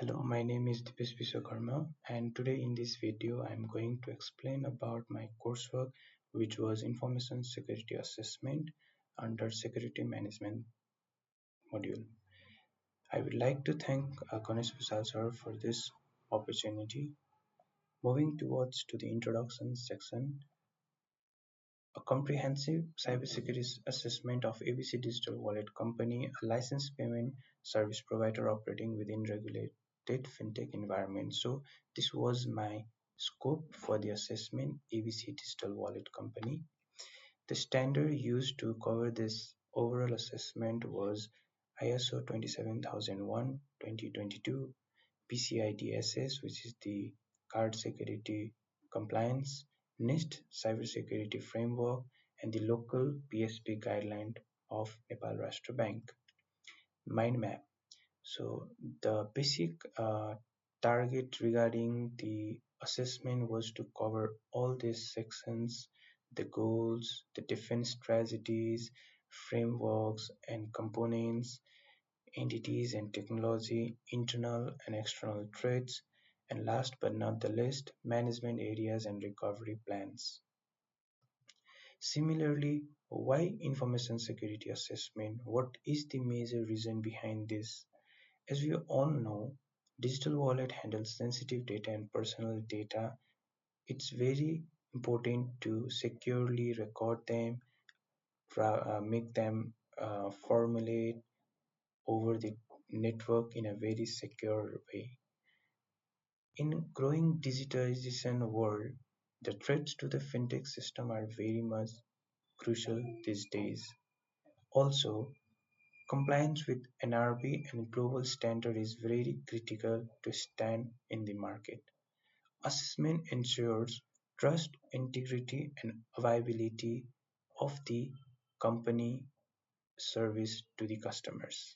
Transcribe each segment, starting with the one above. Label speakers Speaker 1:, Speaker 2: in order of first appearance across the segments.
Speaker 1: Hello, my name is Dipesh Biswokarma, and today in this video I am going to explain about my coursework, which was Information Security Assessment under Security Management module. I would like to thank Ganesh Vishal sir for this opportunity. Moving towards to the introduction section, a comprehensive cybersecurity assessment of ABC Digital Wallet Company, a licensed payment service provider operating within regulated fintech environment. So this was my scope for the assessment ABC Digital Wallet Company. The standard used to cover this overall assessment was ISO 27001:2022, PCI DSS, which is the Card Security Compliance, NIST Cybersecurity Framework, and the local PSP guideline of Nepal Rashtra Bank. Mind map. So the basic target regarding the assessment was to cover all these sections, the goals, the defense strategies, frameworks and components, entities and technology, internal and external threats, and last but not the least, management areas and recovery plans. Similarly, why information security assessment? What is the major reason behind this? As we all know, digital wallet handles sensitive data and personal data. It's very important to securely record them, make them formulate over the network in a very secure way. In growing digitalization world, the threats to the fintech system are very much crucial these days. Also, compliance with NRB and global standard is very critical to stand in the market. Assessment ensures trust, integrity, and availability of the company service to the customers.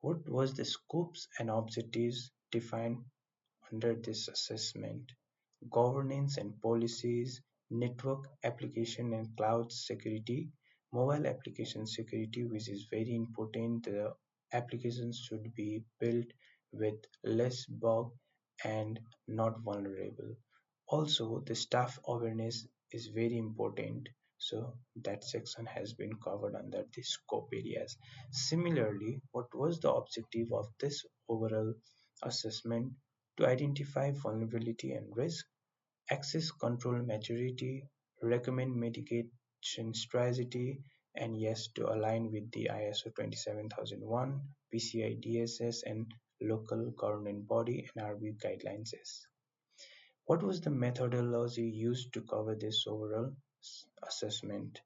Speaker 1: What was the scopes and objectives defined under this assessment? Governance and policies, network application and cloud security, mobile application security, which is very important. The applications should be built with less bug and not vulnerable. Also, the staff awareness is very important. So that section has been covered under the scope areas. Similarly, what was the objective of this overall assessment? To identify vulnerability and risk, access control maturity, recommend mitigation strategy, and yes, to align with the ISO 27001, PCI DSS, and local government body NRB guidelines. What was the methodology used to cover this overall assessment?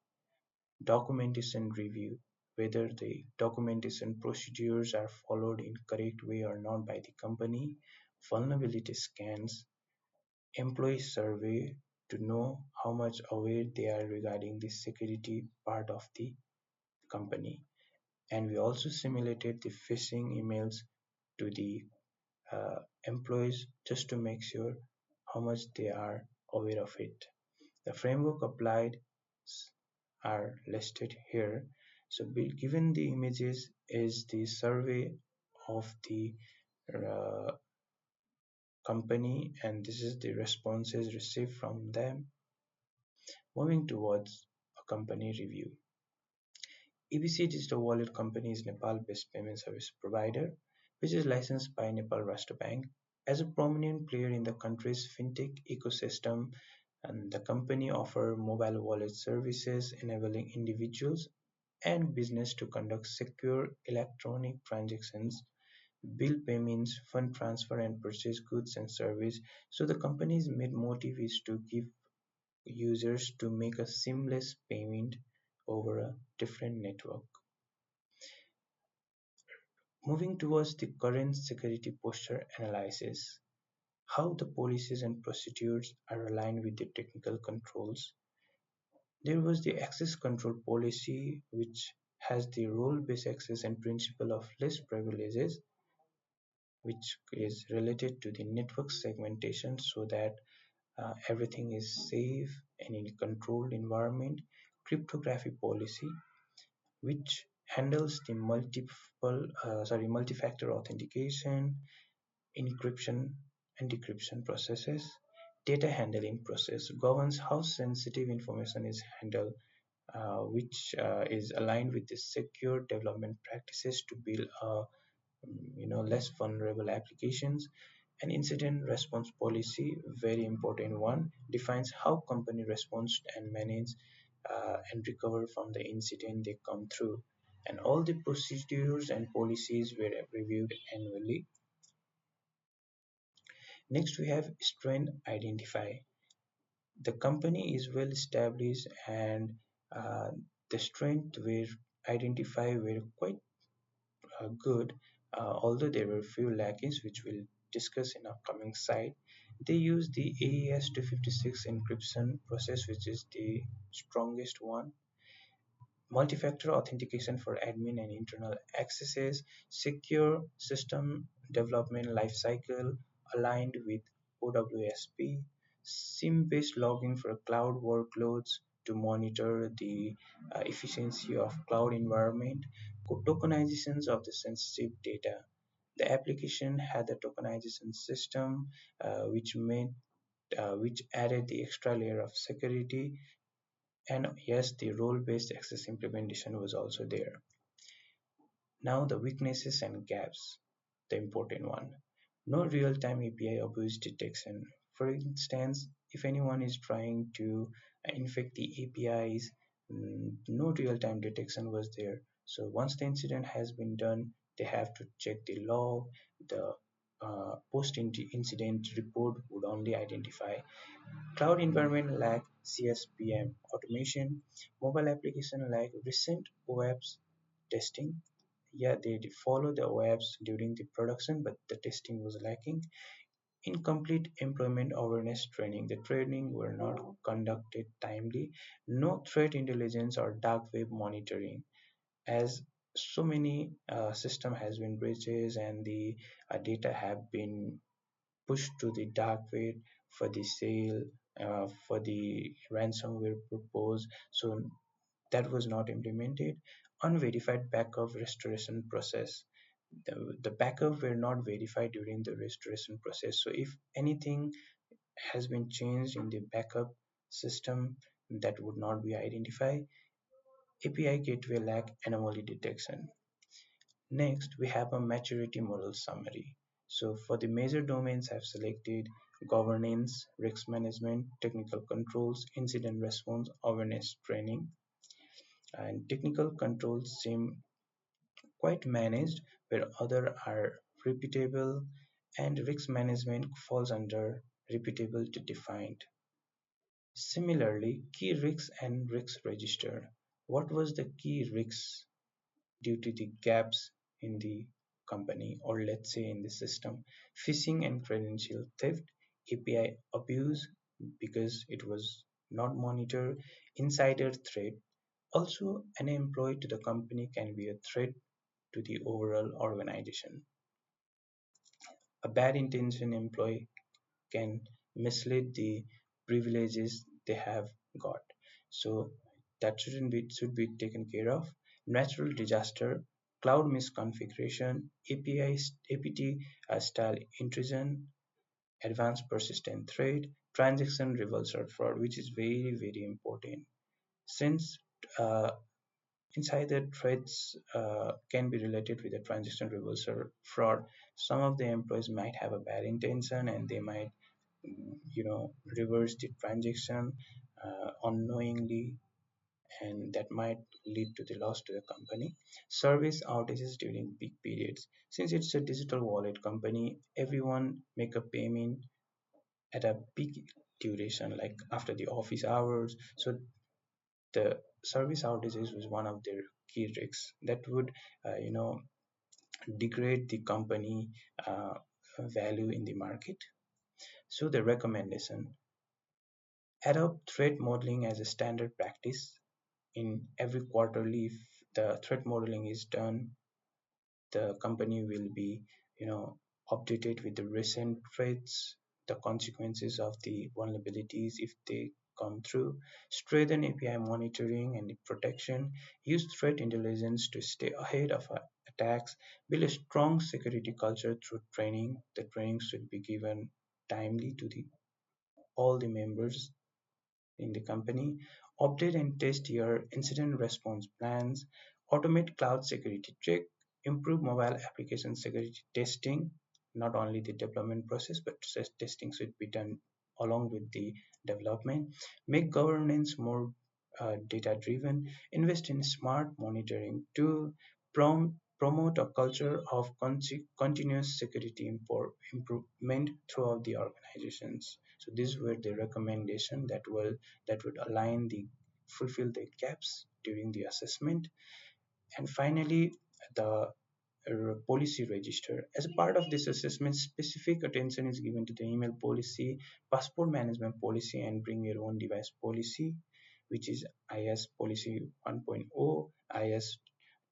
Speaker 1: Documentation review, whether the documentation procedures are followed in correct way or not by the company, vulnerability scans, employee survey to know how much aware they are regarding the security part of the company. And we also simulated the phishing emails to the employees just to make sure how much they are aware of it. The framework applied are listed here. So given the images is the survey of the uh, company, and this is the responses received from them. Moving towards a company review. EBC Digital Wallet Company is Nepal-based payment service provider, which is licensed by Nepal Rashtra Bank as a prominent player in the country's fintech ecosystem. And the company offers mobile wallet services enabling individuals and business to conduct secure electronic transactions, bill payments, fund transfer, and purchase goods and service. So the company's main motive is to give users to make a seamless payment over a different network. Moving towards the current security posture analysis, how the policies and procedures are aligned with the technical controls. There was the access control policy, which has the role-based access and principle of least privileges, which is related to the network segmentation so that everything is safe and in a controlled environment. Cryptography policy, which handles the multi-factor authentication, encryption and decryption processes. Data handling process governs how sensitive information is handled, which is aligned with the secure development practices to build less vulnerable applications. An incident response policy, very important one, defines how company responds and manage and recover from the incident they come through. And all the procedures and policies were reviewed annually. Next, we have strength identify. The company is well established, and uh, the strength were identified were quite good, although there were few lacks, which we'll discuss in upcoming slide. They use the AES 256 encryption process, which is the strongest one. Multi-factor authentication for admin and internal accesses, secure system development lifecycle aligned with OWSP, SIM-based logging for cloud workloads to monitor the efficiency of cloud environment, tokenizations of the sensitive data. The application had a tokenization system which added the extra layer of security, and yes, the role-based access implementation was also there. Now the weaknesses and gaps, the important one. No real-time API abuse detection. For instance, if anyone is trying to infect the APIs, no real-time detection was there. So once the incident has been done, they have to check the log. The post-incident report would only identify cloud environment lack CSPM automation, mobile application lack recent OAPS testing. Yeah, they did follow the OAPS during the production, but the testing was lacking. Incomplete employment awareness training. The training were not conducted timely. No threat intelligence or dark web monitoring. As so many system has been breaches and the data have been pushed to the dark web for the sale, for the ransomware purpose. So that was not implemented. Unverified backup restoration process. The backup were not verified during the restoration process. So if anything has been changed in the backup system, that would not be identified. API gateway lack anomaly detection. Next, we have a maturity model summary. So for the major domains I've selected governance, risk management, technical controls, incident response, awareness training, and technical controls seem quite managed where other are repeatable, and risk management falls under repeatable to defined. Similarly, key risks and risk register. What was the key risks due to the gaps in the company, or let's say in the system? Phishing and credential theft, API abuse because it was not monitored, insider threat. Also, an employee to the company can be a threat to the overall organization. A bad intention employee can mislead the privileges they have got. So that should be taken care of. Natural disaster, cloud misconfiguration, API APT style intrusion, advanced persistent threat, transaction reversal fraud, which is very important. Since uh, insider threats can be related with a transaction reversal fraud, some of the employees might have a bad intention and they might reverse the transaction unknowingly, and that might lead to the loss to the company. Service outages during peak periods. Since it's a digital wallet company, everyone make a payment at a peak duration, like after the office hours. So the service outages was one of their key risks that would, you know, degrade the company value in the market. So the recommendation: adopt threat modeling as a standard practice in every quarterly. If the threat modeling is done, the company will be, you know, updated with the recent threats, the consequences of the vulnerabilities if they come through. Strengthen API monitoring and protection. Use threat intelligence to stay ahead of attacks. Build a strong security culture through training. The training should be given timely to the all the members in the company. Update and test your incident response plans. Automate cloud security check. Improve mobile application security testing. Not only the development process, but testing should be done along with the development. Make governance more data driven. Invest in smart monitoring to promote a culture of continuous security improvement throughout the organizations. So these were the recommendation that would align the fulfill the gaps during the assessment. And finally, the policy register. As a part of this assessment, specific attention is given to the email policy, passport management policy, and bring your own device policy, which is IS policy 1.0, IS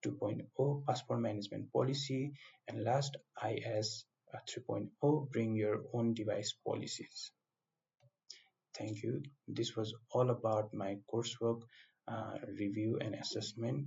Speaker 1: 2.0, passport management policy, and last IS 3.0, bring your own device policies. Thank you. This was all about my coursework review and assessment.